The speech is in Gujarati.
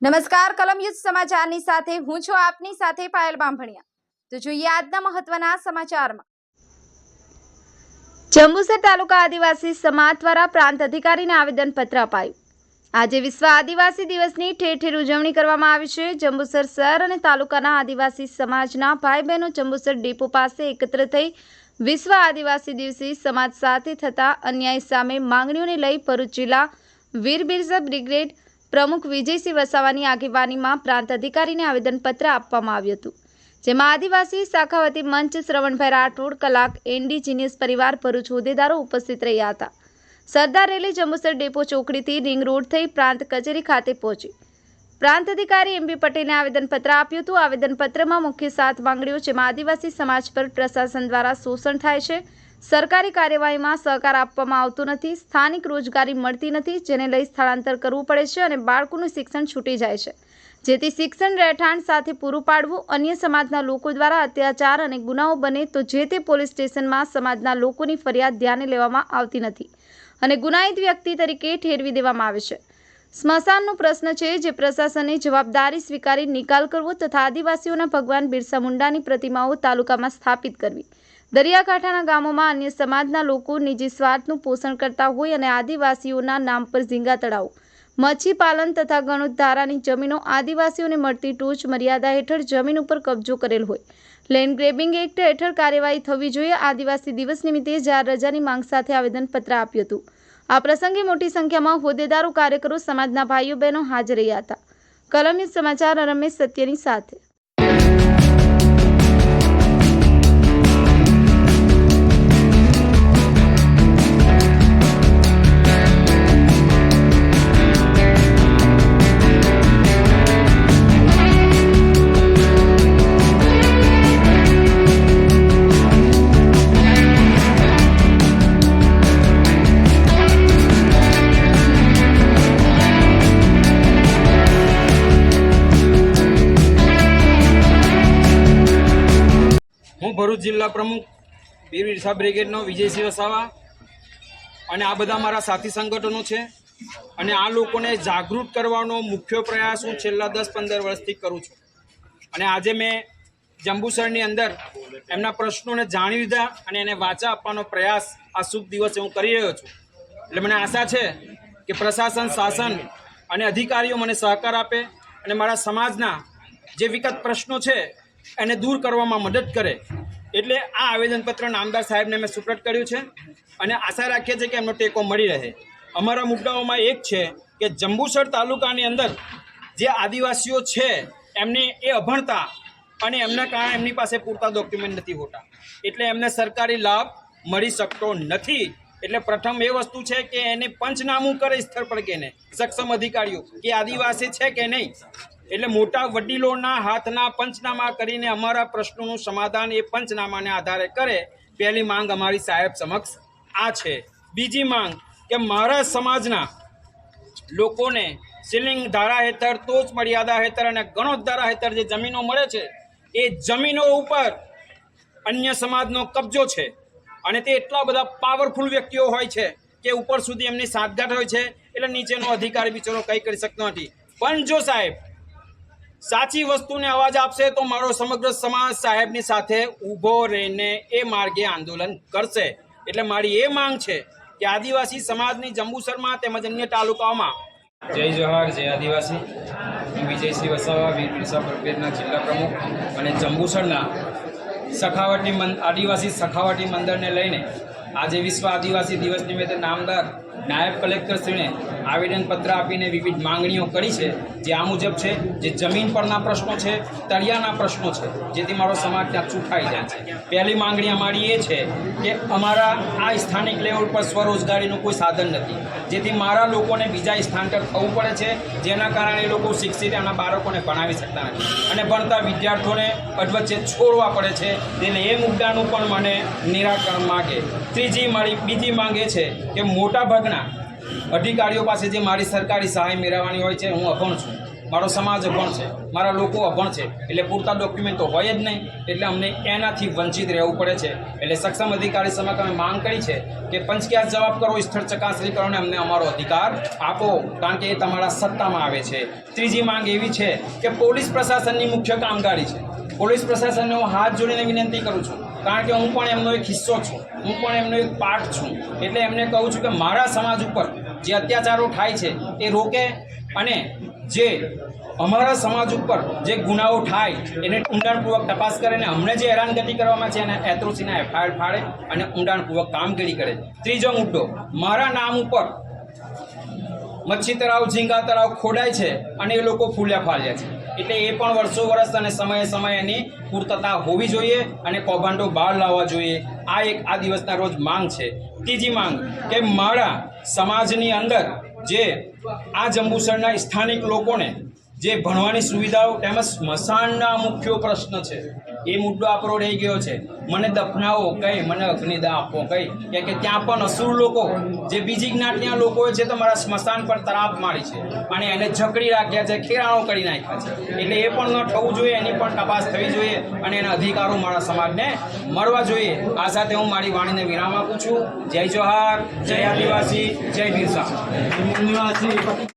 નમસ્કાર કલમ યુદ્ધ સમાચારની સાથે હું છું આપની સાથે પાયલ બાંભણિયા। તો જોઈએ આજના મહત્વના સમાચારમાં। જંબુસર તાલુકા આદિવાસી સમાજ દ્વારા પ્રાંત અધિકારીને આવેદનપત્ર અપાયું। આજે વિશ્વ આદિવાસી દિવસની ઠેર ઠેર ઉજવણી કરવામાં આવી છે। જંબુસર શહેર અને તાલુકાના આદિવાસી સમાજના ભાઈ બહેનો જંબુસર ડેપો પાસે એકત્ર થઈ વિશ્વ આદિવાસી દિવસે સમાજ સાથે થતા અન્યાય સામે માંગણીઓને લઈ ભરૂચ જિલ્લા વીર બિરસા બ્રિગેડ પ્રમુખ વિજયસિંહ વસાવાની આગેવાનીમાં પ્રાંત અધિકારીને આવેદનપત્ર આપવામાં આવ્યું હતું, જેમાં આદિવાસી શાખાવતી મંચ શ્રવણભાઈ રાઠોડ, કલાક ઇન્ડિજીનિયસ પરિવાર ભરૂચ હોદ્દેદારો ઉપસ્થિત રહ્યા હતા। સરદાર રેલી જંબુસર ડેપો ચોકડીથી રિંગ રોડ થઈ પ્રાંત કચેરી ખાતે પહોંચી પ્રાંત અધિકારી એમ.બી. પટેલને આવેદનપત્ર આપ્યું હતું। આવેદનપત્રમાં મુખ્ય 7 માંગણીઓ, જેમાં આદિવાસી સમાજ પર પ્રશાસન દ્વારા શોષણ થાય છે, સરકારી કાર્યવાહીમાં સહકાર આપવામાં આવતો નથી, સ્થાનિક રોજગારી મળતી નથી, જેને લઈ સ્થળાંતર કરવું પડે છે અને બાળકોનું શિક્ષણ છૂટી જાય છે, જેથી શિક્ષણ રહેઠાણ સાથે પૂરું પાડવું। અન્ય સમાજના લોકો દ્વારા અત્યાચાર અને ગુનાઓ બને તો જે તે પોલીસ સ્ટેશનમાં સમાજના લોકોની ફરિયાદ ધ્યાને લેવામાં આવતી નથી અને ગુનાહિત વ્યક્તિ તરીકે ઠેરવી દેવામાં આવે છે। સ્મશાનનો પ્રશ્ન છે, જે પ્રશાસને જવાબદારી સ્વીકારી નિકાલ કરવો તથા આદિવાસીઓના ભગવાન બિરસા મુંડાની પ્રતિમાઓ તાલુકામાં સ્થાપિત કરવી। દરિયાકાંઠાના ગામોમાં અન્ય સમાજના લોકો નિજી સ્વાર્થનું પોષણ કરતા હોય અને આદિવાસીઓના નામ પર ઝીંગા તળાવો, મચ્છી પાલન તથા ગણોત ધારાની જમીનો આદિવાસીઓને મળતી ટોચ મર્યાદા હેઠળ જમીન ઉપર કબજો કરેલ હોય, લેન્ડ ગ્રેબિંગ એક્ટ હેઠળ કાર્યવાહી થવી જોઈએ। આદિવાસી દિવસ નિમિત્તે જાહેર રજાની માંગ સાથે આવેદનપત્ર આપ્યું હતું। આ પ્રસંગે મોટી સંખ્યામાં હોદ્દેદારો, કાર્યકરો, સમાજના ભાઈઓ બહેનો હાજર રહ્યા હતા। કલમ યુદ્ધ સમાચાર રમેશ સત્યની સાથે। હું ભરૂચ જિલ્લા પ્રમુખ વીર બિરસા બ્રિગેડનો વિજયસિંહ વસાવા અને આ બધા મારા સાથી સંગઠનો છે અને આ લોકોને જાગૃત કરવાનો મુખ્ય પ્રયાસ હું છેલ્લા 10-15 વર્ષથી કરું છું અને આજે મેં જંબુસરની અંદર એમના પ્રશ્નોને જાણી લીધા અને એને વાચા આપવાનો પ્રયાસ આ શુભ દિવસે હું કરી રહ્યો છું। એટલે મને આશા છે કે પ્રશાસન, શાસન અને અધિકારીઓ મને સહકાર આપે અને મારા સમાજના જે વિકટ પ્રશ્નો છે એને દૂર કરવામાં મદદ કરે। એટલે આ આવેદનપત્ર નામદાર સાહેબને મેં સુપ્રત કર્યું છે અને આશા રાખીએ છીએ કે એમનો ટેકો મળી રહે। અમારા મુદ્દાઓમાં એક છે કે જંબુસર તાલુકાની અંદર જે આદિવાસીઓ છે એમને એ અભણતા અને એમના કારણે એમની પાસે પૂરતા ડોક્યુમેન્ટ નથી હોતા, એટલે એમને સરકારી લાભ મળી શકતો નથી। એટલે પ્રથમ એ વસ્તુ છે કે એને પંચનામું કરે સ્થળ પર કે સક્ષમ અધિકારીઓ કે આદિવાસી છે કે નહીં, એટલે મોટા વડીલોના હાથના પંચનામા કરીને અમારા પ્રશ્નોનું સમાધાન એ પંચનામાને આધારે કરે। પહેલી માંગ અમારી સાહેબ સમક્ષ આ છે। બીજી માંગ કે મારા સમાજના લોકોને સીલિંગ ધારા હેઠળ, ટોચ મર્યાદા હેઠળ અને ગણોત ધારા હેઠળ જે જમીનો મળે છે એ જમીનો ઉપર અન્ય સમાજનો કબજો છે અને તે એટલા બધા પાવરફુલ વ્યક્તિઓ હોય છે કે ઉપર સુધી એમની સાંઠગાંઠ હોય છે, એટલે નીચેનો અધિકારી બિચારો કંઈ કરી શકતો નથી। પણ જો સાહેબ સાચી વસ્તુને અવાજ આપશે તો મારો સમગ્ર સમાજ સાહેબની સાથે ઊભો રહીને એ માર્ગે આંદોલન કરશે। એટલે મારી એ માંગ છે કે આદિવાસી સમાજની જંબુસરમાં તેમજ અન્ય તાલુકાઓમાં જય જોહાર, જય આદિવાસી। હું વિજયસિંહ વસાવા, વીર બિરસા બ્રિગેડના જિલ્લા પ્રમુખ અને જંબુસરના આદિવાસી સખાવટી મંદિરને લઈને આજે વિશ્વ આદિવાસી દિવસ નિમિત્તે નામદાર નાયબ કલેક્ટરશ્રીને આવેદનપત્ર આપીને વિવિધ માંગણીઓ કરી છે, જે આ મુજબ છે। જે જમીન પરના પ્રશ્નો છે, તળિયાના પ્રશ્નો છે, જેથી મારો સમાજ ત્યાં ચૂંટાઈ જાય। પહેલી માંગણી અમારી એ છે કે અમારા આ સ્થાનિક લેવલ પર સ્વરોજગારીનું કોઈ સાધન નથી, જેથી મારા લોકોને બીજા સ્થાન પર થવું પડે છે, જેના કારણે એ લોકો શિક્ષિત એમના બાળકોને ભણાવી શકતા નથી અને ભણતા વિદ્યાર્થીઓને અધવચ્ચે છોડવા પડે છે। એટલે એ મુદ્દાનું પણ મને નિરાકરણ માગે। બીજી માંગ એ છે કે મોટા ભાગના અધિકારીઓ પાસે જે મારી સરકારી સહાય મેળવવાની હોય છે, હું અભણ છું મારો સમાજ અભણ છે, મારા લોકો અભણ છે, એટલે પૂરતા ડોક્યુમેન્ટ તો હોય જ નહીં, એટલે અમને એનાથી વંચિત રહેવું પડે છે. એટલે સક્ષમ અધિકારી સમક્ષ અમે માંગ કરી છે કે પંચક્યાસ જવાબ કરો, સ્થળ ચકાસણી કરો અને અમને અમારો અધિકાર આપો, કારણ કે એ તમારા સત્તામાં આવે છે. ત્રીજી માંગ એવી છે કે પોલીસ પ્રશાસનની મુખ્ય કામગીરી છે. પોલીસ પ્રશાસનને હું હાથ જોડીને વિનંતી કરું છું, કારણ કે હું પણ એમનો એક હિસ્સો છું, હું પણ એમનો એક પાર્ટ છું. એટલે એમને કહું છું કે મારા સમાજ ઉપર જે અત્યાચારો થાય છે એ રોકે, અને જે અમારા સમાજ ઉપર જે ગુનાઓ થાય એને ઊંડાણપૂર્વક તપાસ કરે અને અમને જે હેરાનગતિ કરવામાં છે એને એતરોસીના એફઆઈઆર ફાડે અને ઊંડાણપૂર્વક કામગીરી કરે. ત્રીજો મુદ્દો, મારા નામ ઉપર મચ્છી તળાવ, ઝીંગા તળાવ ખોડાય છે અને એ લોકો ફૂલ્યા ફાલ્યા છે, એટલે એ પણ વર્ષો વર્ષ અને સમયે સમયે એની પૂર્તતા હોવી જોઈએ અને કૌભાંડો બહાર લાવવા જોઈએ. આ દિવસના રોજ માંગ છે. ત્રીજી માંગ કે મારા સમાજની અંદર જે આ જંબુસરના સ્થાનિક લોકોને જે ભણવાની સુવિધાઓ તેમજ સ્મશાનના મુખ્ય પ્રશ્ન છે એ મુદ્દો આપણો રહી ગયો છે. મને દફનાવો કઈ, મને અગ્નિદાહ આપવો કઈ, કે ત્યાં પણ અસુર લોકો જે બીજી જ્ઞાતિના લોકો છે તો મારા સ્મશાન પર તરાપ મારી છે અને એને જકડી રાખ્યા છે, ખેરાણો કરી નાખ્યા છે. એટલે એ પણ ન થવું જોઈએ, એની પણ તપાસ થવી જોઈએ અને એના અધિકારો મારા સમાજને મળવા જોઈએ. આ સાથે હું મારી વાણીને વિરામ આપું છું. જય જોહાર, જય આદિવાસી, જય બિરસા.